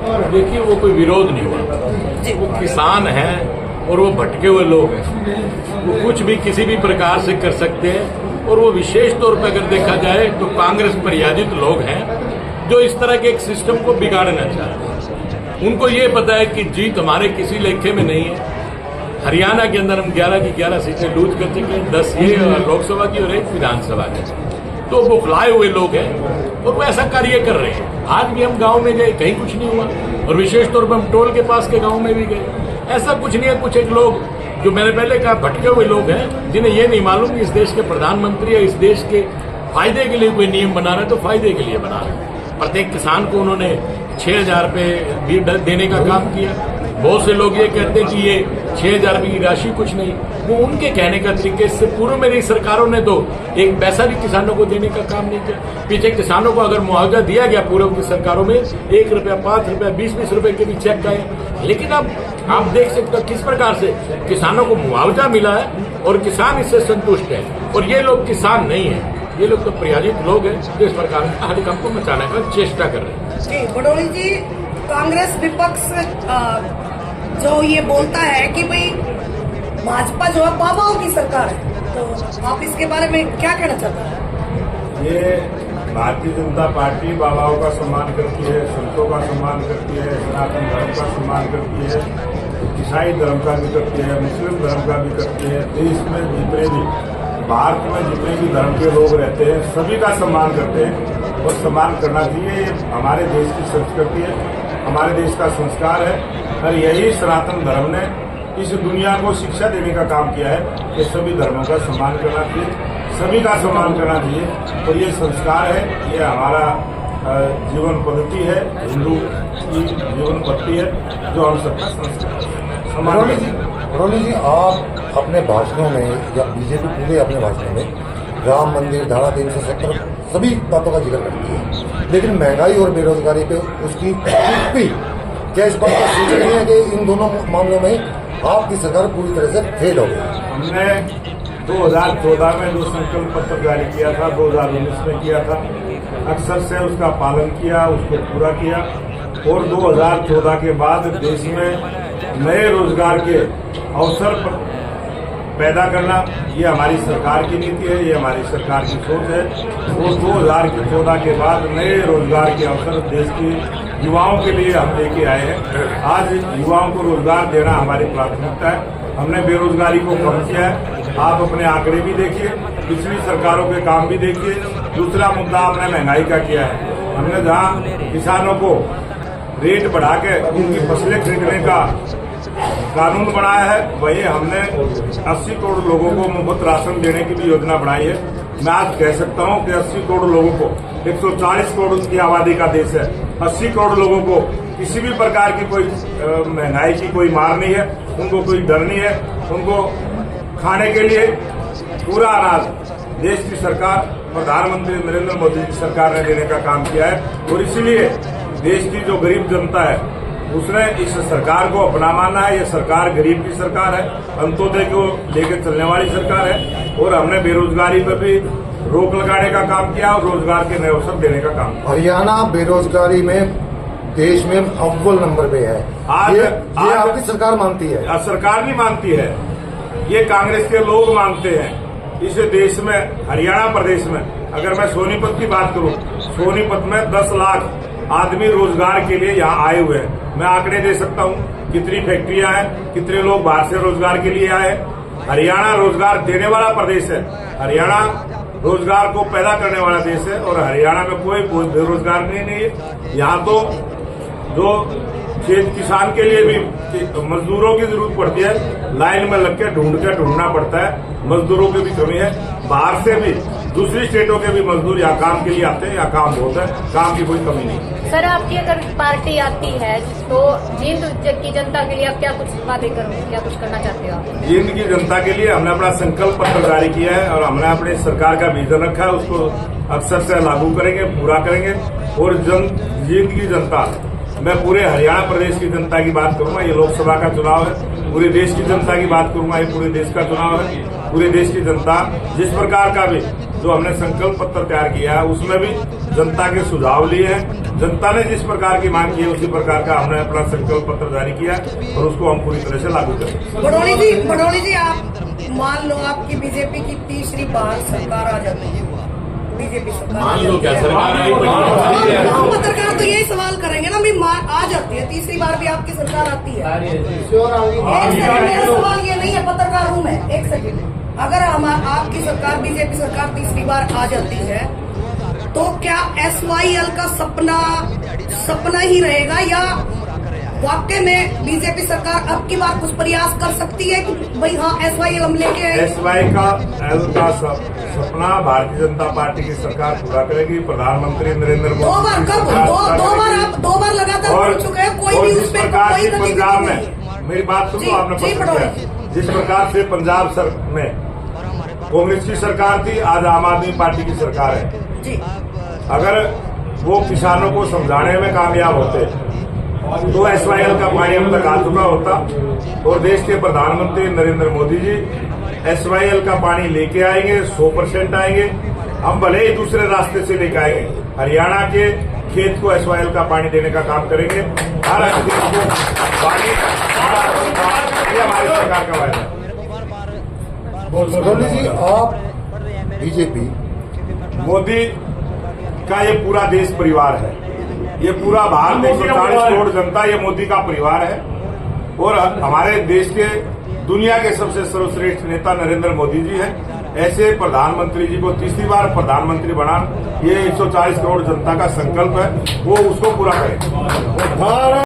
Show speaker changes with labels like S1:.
S1: देखिए, वो कोई विरोध नहीं हुआ। वो किसान हैं और वो भटके हुए लोग हैं। वो कुछ भी किसी भी प्रकार से कर सकते हैं और वो विशेष तौर पर अगर देखा जाए तो कांग्रेस प्रयाजित लोग हैं जो इस तरह के एक सिस्टम को बिगाड़ना चाहते हैं। उनको ये पता है कि जीत हमारे किसी लेखे में नहीं है। हरियाणा के अंदर हम 11 की 11 सीटें लूज कर चुके हैं, 10 ये लोकसभा की और 1 विधानसभा की। तो वो बुलाए हुए लोग हैं और वो ऐसा कार्य कर रहे हैं। आज भी हम गांव में गए, कहीं कुछ नहीं हुआ, और विशेष तौर पर हम टोल के पास के गांव में भी गए। ऐसा कुछ नहीं है। कुछ एक लोग जो मैंने पहले कहा भटके हुए लोग हैं, जिन्हें ये नहीं मालूम कि इस देश के प्रधानमंत्री या इस देश के फायदे के लिए कोई नियम बना रहे हैं, तो फायदे के लिए बना रहे हैं। प्रत्येक किसान को उन्होंने 6,000 रुपये देने का काम किया। बहुत से लोग ये कहते हैं कि ये 6,000 रुपये की राशि कुछ नहीं, वो उनके कहने का तरीके। इससे पूर्व मेरी सरकारों ने तो एक पैसा भी किसानों को देने का काम नहीं किया। पीछे किसानों को अगर मुआवजा दिया गया पूर्व की सरकारों में 1 रुपया, 5 रुपया, 20-20 रुपए के भी चेक गए, लेकिन अब आप देख सकते हो किस प्रकार से किसानों को मुआवजा मिला है और किसान इससे संतुष्ट है। और ये लोग किसान नहीं है, ये लोग तो प्रयाजित लोग हैं जो इस प्रकार का हड़कंप को मचाने का चेष्टा कर रहे हैं।
S2: जी बडोली जी, कांग्रेस विपक्ष जो ये बोलता है कि भाई भाजपा जो है बाबाओं की सरकार है, तो आप इसके बारे में क्या कहना चाहते हैं?
S3: ये भारतीय जनता पार्टी बाबाओं का सम्मान करती है, संतों का सम्मान करती है, सनातन धर्म का सम्मान करती है, ईसाई धर्म का भी करती है, मुस्लिम धर्म का भी करती है। देश में जितने भी, भारत में जितने भी धर्म के लोग रहते हैं सभी का सम्मान करते हैं और सम्मान करना चाहिए। ये हमारे देश की संस्कृति है, हमारे देश का संस्कार है और यही सनातन धर्म ने इस दुनिया को शिक्षा देने का काम किया है कि सभी धर्मों का सम्मान करना चाहिए, सभी का सम्मान करना चाहिए। और ये संस्कार है, ये हमारा जीवन पद्धति है, हिंदू की जीवन पद्धति है जो हम सबका संस्कार है।
S4: रोनी जी, आप अपने भाषणों में या बीजेपी पूरे अपने भाषणों में राम मंदिर, धारा 370 सभी बातों का जिक्र करती है, लेकिन महंगाई और बेरोजगारी पे उसकी भी क्या इस बात का सूचना नहीं है कि इन दोनों मामलों में आपकी सरकार पूरी तरह से फेल हो गई?
S3: हमने 2014 में जो संकल्प पत्र जारी किया था, 2019 में किया था, अक्सर से उसका पालन किया, उसको पूरा किया। और 2014 के बाद देश में नए रोजगार के अवसर पैदा करना, ये हमारी सरकार की नीति है, ये हमारी सरकार की सोच है। वो 2014 के बाद नए रोजगार के अवसर देश के युवाओं के लिए हम लेके आए हैं। आज युवाओं को रोजगार देना हमारी प्राथमिकता है। हमने बेरोजगारी को कम किया है। आप अपने आंकड़े भी देखिए, पिछली सरकारों के काम भी देखिए। दूसरा मुद्दा आपने महंगाई का किया है। हमने जहां किसानों को रेट बढ़ा के उनकी फसलें खरीदने का कानून बनाया है, वही हमने 80 करोड़ लोगों को मुफ्त राशन देने की भी योजना बनाई है। मैं आज कह सकता हूं कि 80 करोड़ लोगों को, 140 करोड़ की आबादी का देश है, 80 करोड़ लोगों को किसी भी प्रकार की कोई महंगाई की कोई मार नहीं है, उनको कोई डर नहीं है। उनको खाने के लिए पूरा अनाज देश की सरकार, प्रधानमंत्री नरेंद्र मोदी की सरकार ने देने का काम किया है। और इसीलिए देश की जो गरीब जनता है उसने इस सरकार को अपना माना है। ये सरकार गरीब की सरकार है, अंत्योदय को लेकर चलने वाली सरकार है। और हमने बेरोजगारी पर भी रोक लगाने का काम किया और रोजगार के नए अवसर देने का काम किया।
S4: हरियाणा बेरोजगारी में देश में अव्वल नंबर पे है। आज ये आपकी सरकार मानती है?
S3: सरकार नहीं मानती है, ये कांग्रेस के लोग मानते हैं। इस देश में, हरियाणा प्रदेश में, अगर मैं सोनीपत की बात करूं, सोनीपत में 10 लाख आदमी रोजगार के लिए यहाँ आए हुए हैं। मैं आंकड़े दे सकता हूँ कितनी फैक्ट्रियां हैं, कितने लोग बाहर से रोजगार के लिए आए। हरियाणा रोजगार देने वाला प्रदेश है, हरियाणा रोजगार को पैदा करने वाला देश है और हरियाणा में कोई बेरोजगार नहीं है। यहाँ तो जो खेत किसान के लिए भी मजदूरों की जरूरत पड़ती है, लाइन में लग के ढूंढना पड़ता है, मजदूरों की भी कमी है। बाहर से भी दूसरी स्टेटों के भी मजदूर यहाँ काम के लिए आते हैं, यहाँ काम बहुत है, काम की कोई कमी नहीं।
S5: सर, आपकी अगर पार्टी आती है तो जींद की जनता के लिए आप क्या कुछ वादे करोगे, क्या कुछ करना चाहते हो आप?
S3: जींद की जनता के लिए हमने अपना संकल्प पत्र जारी किया है और हमने अपनी सरकार का विजन रखा है, उसको अक्सर से लागू करेंगे, पूरा करेंगे। और जींद की जनता, मैं पूरे हरियाणा प्रदेश की जनता की बात करूंगा, ये लोकसभा का चुनाव है। पूरे देश की जनता की बात करूंगा, ये पूरे देश का चुनाव है। पूरे देश की जनता जिस प्रकार का भी जो हमने संकल्प पत्र तैयार किया है उसमें भी जनता के सुझाव लिए हैं। जनता ने जिस प्रकार की मांग की है उसी प्रकार का हमने अपना संकल्प पत्र जारी किया और उसको हम पूरी तरह से लागू करेंगे।
S2: बड़ौली जी आप मान लो आपकी बीजेपी की तीसरी बार सरकार आ जाती है, बीजेपी सरकार
S1: मान लो क्या सरकार आई
S2: हम पत्रकार तो यही सवाल करेंगे ना भी आ जाती है, तीसरी बार भी आपकी सरकार आती है। एक सेकंड, मेरा सवाल ये नहीं है, पत्रकार हूँ मैं, एक सेकंड। अगर हम आपकी सरकार बीजेपी सरकार तीसरी बार आ जाती है तो क्या SYL का सपना ही रहेगा या वाकई में बीजेपी सरकार अब की बार कुछ प्रयास कर सकती है कि भाई हाँ SYL हम लेके आए?
S3: SYL का सपना भारतीय जनता पार्टी की सरकार पूरा करेगी। प्रधानमंत्री नरेंद्र मोदी
S2: दो बार लगातार बोल चुके हैं, कोई भी उस पर कोई
S3: पंजाब में, मेरी बात सुनो, आपने पता किया जिस प्रकार से पंजाब में कांग्रेस की सरकार थी, आज आम आदमी पार्टी की सरकार है
S2: जी।
S3: अगर वो किसानों को समझाने में कामयाब होते तो SYL का पानी अब तक आ चुका होता और देश के प्रधानमंत्री नरेंद्र मोदी जी SYL का पानी लेके आएंगे, 100% आएंगे। हम भले ही दूसरे रास्ते से लेके आएंगे, हरियाणा के खेत को SYL का पानी देने का काम करेंगे। हर देश को पानी, ये हमारी सरकार का वायदा है।
S4: बड़ौली जी आप बीजेपी
S3: मोदी का ये पूरा देश परिवार है, ये पूरा भारत 140 करोड़ जनता ये मोदी का परिवार है और हमारे देश के दुनिया के सबसे सर्वश्रेष्ठ नेता नरेंद्र मोदी जी हैं। ऐसे प्रधानमंत्री जी को तीसरी बार प्रधानमंत्री बना ये 140 करोड़ जनता का संकल्प है, वो उसको पूरा करें।